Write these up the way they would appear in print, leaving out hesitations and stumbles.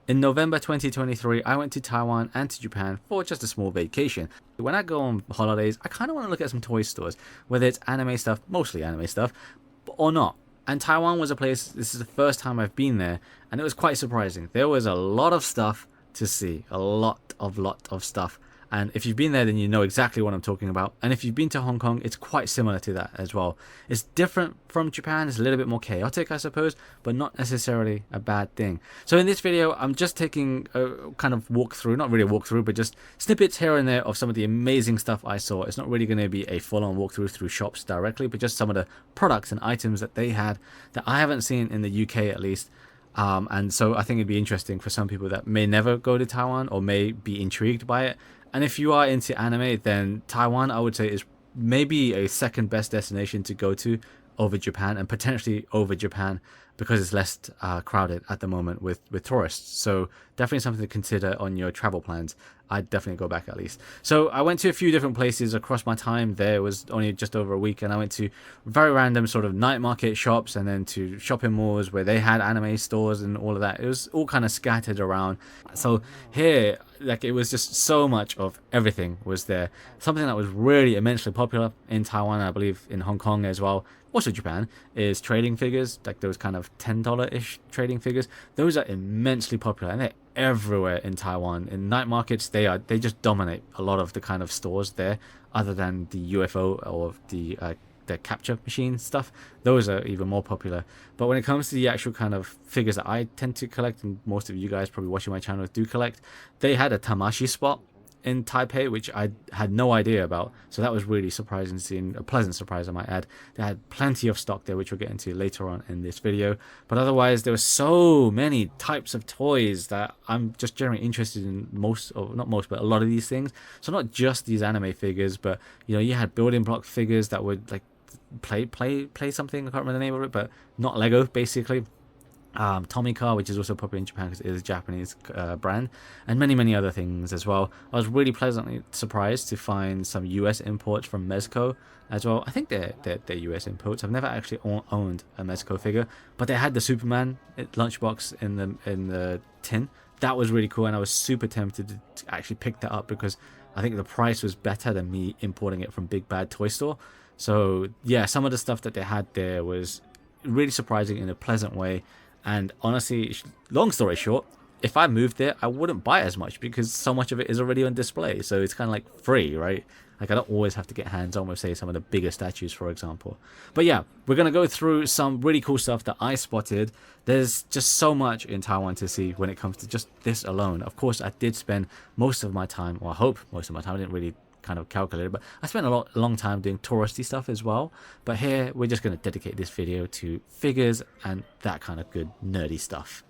In November 2023, I went to Taiwan and to Japan for just a small vacation. When I go on holidays, I kind of want to look at some toy stores, whether it's anime stuff, mostly anime stuff, or not. And Taiwan was a place, this is the first time I've been there, and it was quite surprising. There was a lot of stuff to see, a lot of stuff. And if you've been there, then you know exactly what I'm talking about. And if you've been to Hong Kong, it's quite similar to that as well. It's different from Japan. It's a little bit more chaotic, I suppose, but not necessarily a bad thing. So in this video, I'm just taking a kind of walkthrough, not really a walkthrough, but just snippets here and there of some of the amazing stuff I saw. It's not really going to be a full-on walkthrough through shops directly, but just some of the products and items that they had that I haven't seen in the UK at least. And so I think it'd be interesting for some people that may never go to Taiwan or may be intrigued by it. And if you are into anime, then Taiwan, I would say, is maybe a second best destination to go to over Japan, and potentially over Japan because it's less crowded at the moment with tourists. So definitely something to consider on your travel plans. I'd definitely go back at least. So I went to a few different places across my time there. It was only just over a week, and I went to very random sort of night market shops and then to shopping malls where they had anime stores and all of that. It was all kind of scattered around. So here, like, it was just so much of everything was there. Something that was really immensely popular in Taiwan, I believe in Hong Kong as well, also Japan, is trading figures, like those kind of $10-ish trading figures. Those are immensely popular, and they're everywhere in Taiwan. In night markets, they just dominate a lot of the kind of stores there, other than the UFO or the capture machine stuff. Those are even more popular. But when it comes to the actual kind of figures that I tend to collect, and most of you guys probably watching my channel do collect, they had a Tamashi spot in Taipei, which I had no idea about. So that was really surprising to see, and a pleasant surprise I might add. They had plenty of stock there, which we'll get into later on in this video. But otherwise, there were so many types of toys that I'm just generally interested in most, or not most, but a lot of these things. So not just these anime figures, but you had building block figures that would like play something. I can't remember the name of it, but not Lego basically. Tomica, which is also popular in Japan because it is a Japanese brand, and many other things as well. I was really pleasantly surprised to find some US imports from Mezco as well. I think they're US imports. I've never actually owned a Mezco figure, but they had the Superman lunchbox in the tin. That was really cool, and I was super tempted to actually pick that up because I think the price was better than me importing it from Big Bad Toy Store. So yeah, some of the stuff that they had there was really surprising in a pleasant way. And honestly, long story short, if I moved there, I wouldn't buy as much because so much of it is already on display. So it's kind of like free, right? Like, I don't always have to get hands on with, say, some of the bigger statues, for example. But yeah, we're going to go through some really cool stuff that I spotted. There's just so much in Taiwan to see when it comes to just this alone. Of course, I did spend most of my time, or I hope most of my time, I didn't really kind of calculated, but I spent a long time doing touristy stuff as well. But here we're just going to dedicate this video to figures and that kind of good nerdy stuff.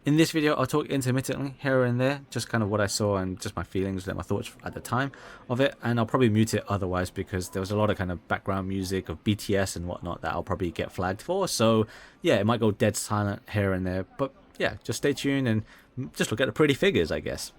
In this video, I'll talk intermittently here and there, just kind of what I saw and just my feelings and my thoughts at the time of it. And I'll probably mute it otherwise because there was a lot of kind of background music of BTS and whatnot that I'll probably get flagged for. So yeah, it might go dead silent here and there. But yeah, just stay tuned and just look at the pretty figures, I guess.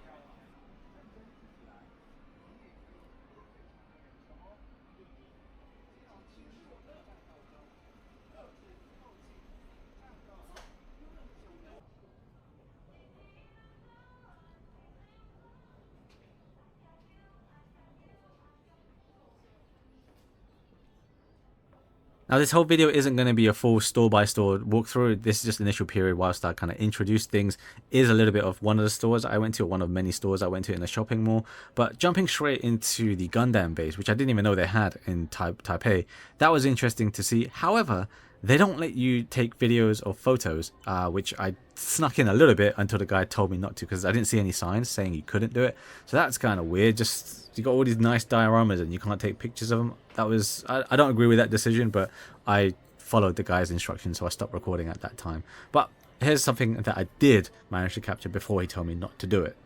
Now, this whole video isn't going to be a full store-by-store walkthrough. This is just initial period whilst I kind of introduce things. Is a little bit of one of the stores I went to, or one of many stores I went to in a shopping mall. But jumping straight into the Gundam base, which I didn't even know they had in Taipei, that was interesting to see. However, they don't let you take videos or photos, which I snuck in a little bit until the guy told me not to, because I didn't see any signs saying you couldn't do it. So that's kind of weird. Just, you got all these nice dioramas and you can't take pictures of them. That was, I don't agree with that decision, but I followed the guy's instructions, so I stopped recording at that time. But here's something that I did manage to capture before he told me not to do it.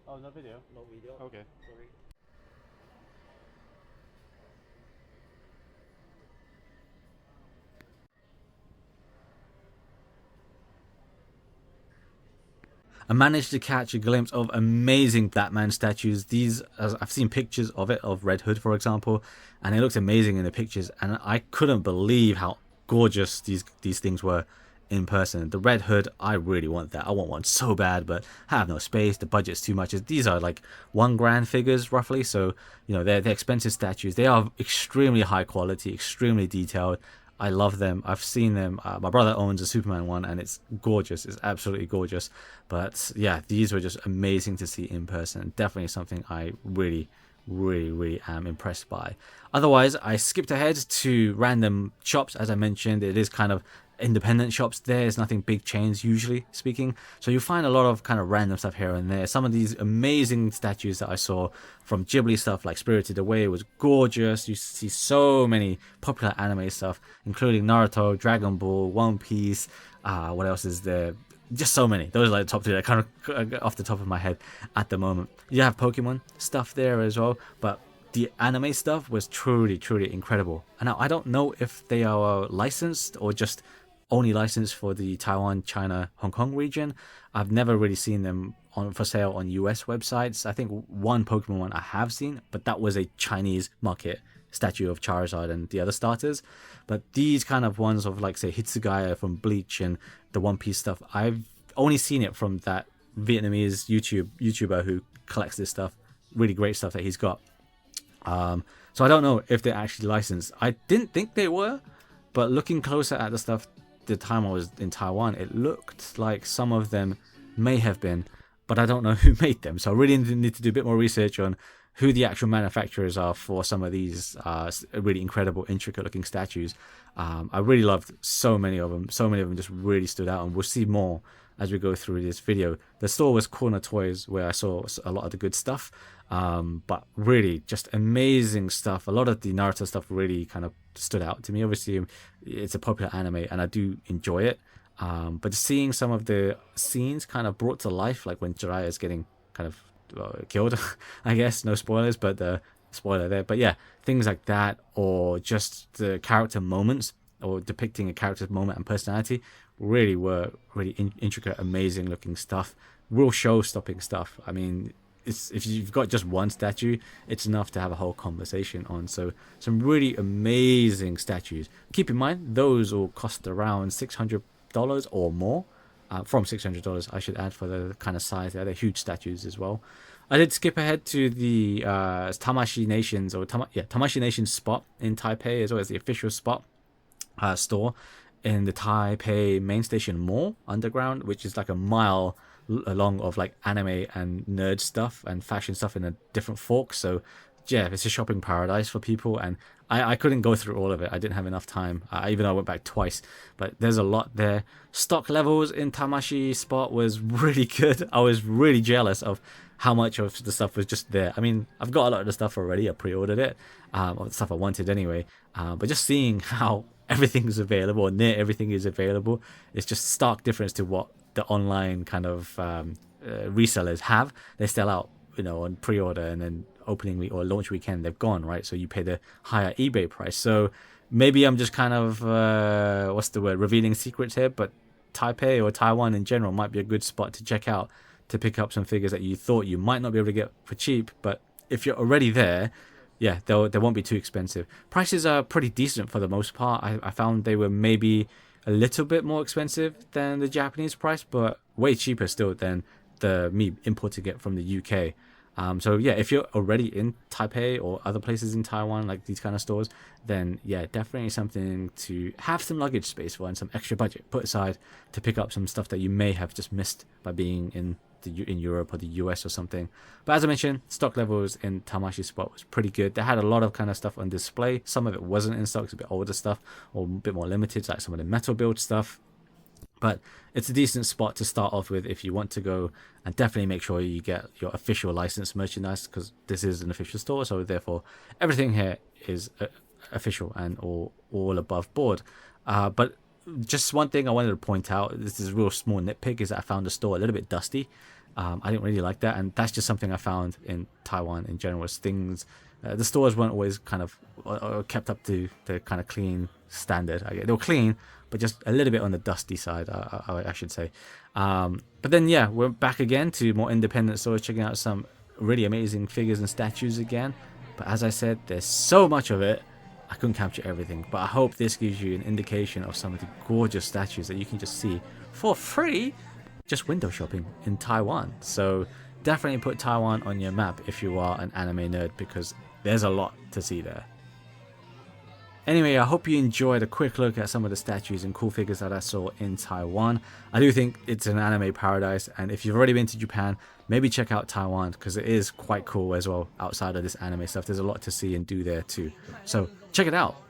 Oh, no video. Okay. I managed to catch a glimpse of amazing Batman statues. These, I've seen pictures of it, of Red Hood, for example, and it looks amazing in the pictures. And I couldn't believe how gorgeous these things were in person. The Red Hood, I really want that. I want one so bad, but I have no space. The budget's too much. These are like $1 grand figures roughly, so you know they're expensive statues. They are extremely high quality, extremely detailed. I love them. I've seen them. My brother owns a Superman one, and it's gorgeous. It's absolutely gorgeous. But yeah, these were just amazing to see in person. Definitely something I really am impressed by. Otherwise, I skipped ahead to random shops. As I mentioned, it is kind of independent shops. There's nothing big chains, usually speaking, so you find a lot of kind of random stuff here and there. Some of these amazing statues that I saw from Ghibli stuff like Spirited Away was gorgeous. You see so many popular anime stuff, including Naruto, Dragon Ball, One Piece. What else is there? Just so many. Those are like the top two that kind of off the top of my head at the moment. You have Pokemon stuff there as well, but the anime stuff was truly incredible. And now I don't know if they are licensed or just only licensed for the Taiwan, China, Hong Kong region. I've never really seen them for sale on US websites. I think one Pokemon one I have seen, but that was a Chinese market statue of Charizard and the other starters. But these kind of ones of like say Hitsugaya from Bleach and the One Piece stuff, I've only seen it from that Vietnamese YouTuber who collects this stuff. Really great stuff that he's got. So I don't know if they're actually licensed. I didn't think they were, but looking closer at the stuff the time I was in Taiwan, it looked like some of them may have been, but I don't know who made them. So I really need to do a bit more research on who the actual manufacturers are for some of these really incredible, intricate looking statues. I really loved so many of them. So many of them just really stood out, and we'll see more as we go through this video. The store was Corner Toys, where I saw a lot of the good stuff, but really just amazing stuff. A lot of the Naruto stuff really kind of stood out to me. Obviously, it's a popular anime, and I do enjoy it. But seeing some of the scenes kind of brought to life, like when Jiraiya is getting kind of killed, I guess, no spoilers, but spoiler there. But yeah, things like that, or just the character moments, or depicting a character's moment and personality, really were really intricate, amazing looking stuff. Real show-stopping stuff. I mean, if you've got just one statue, it's enough to have a whole conversation on. So some really amazing statues. Keep in mind, those will cost around $600 or more. From $600, I should add, for the kind of size. They're huge statues as well. I did skip ahead to the Tamashii Nations, or Tamashii Nations spot in Taipei, as well as the official spot store in the Taipei main station mall underground, which is like a mile along of like anime and nerd stuff and fashion stuff in a different fork. So yeah, it's a shopping paradise for people, and I couldn't go through all of it. I didn't have enough time, even though I went back twice. But there's a lot there. Stock levels in Tamashii spot was really good. I was really jealous of how much of the stuff was just there. I mean, I've got a lot of the stuff already. I pre-ordered it, or the stuff I wanted anyway. But just seeing how everything is available, or near everything is available, it's just stark difference to what the online kind of resellers have. They sell out, you know, on pre-order, and then opening week or launch weekend they've gone, right? So you pay the higher eBay price. So maybe I'm just kind of revealing secrets here, but Taipei or Taiwan in general might be a good spot to check out, to pick up some figures that you thought you might not be able to get for cheap, but if you're already there, yeah, they won't be too expensive. Prices are pretty decent for the most part. I found they were maybe a little bit more expensive than the Japanese price, but way cheaper still than me importing it from the UK. So yeah, if you're already in Taipei or other places in Taiwan, like these kind of stores, then yeah, definitely something to have some luggage space for and some extra budget put aside to pick up some stuff that you may have just missed by being in Europe or the US or something. But as I mentioned, stock levels in Tamashii spot was pretty good. They had a lot of kind of stuff on display. Some of it wasn't in stock, it's a bit older stuff or a bit more limited, like some of the metal build stuff. But it's a decent spot to start off with if you want to go, and definitely make sure you get your official licensed merchandise, because this is an official store, so therefore everything here is official and all above board. But just one thing I wanted to point out, this is a real small nitpick, is that I found the store a little bit dusty. I didn't really like that, and that's just something I found in Taiwan in general. Is things, the stores weren't always kind of kept up to the kind of clean standard. They were clean, but just a little bit on the dusty side, I should say. But then yeah, we're back again to more independent stores, checking out some really amazing figures and statues again. But as I said, there's so much of it, I couldn't capture everything. But I hope this gives you an indication of some of the gorgeous statues that you can just see for free, just window shopping in Taiwan. So definitely put Taiwan on your map if you are an anime nerd, because there's a lot to see there. Anyway, I hope you enjoyed a quick look at some of the statues and cool figures that I saw in Taiwan. I do think it's an anime paradise, and if you've already been to Japan, maybe check out Taiwan, because it is quite cool as well outside of this anime stuff. There's a lot to see and do there too. So check it out.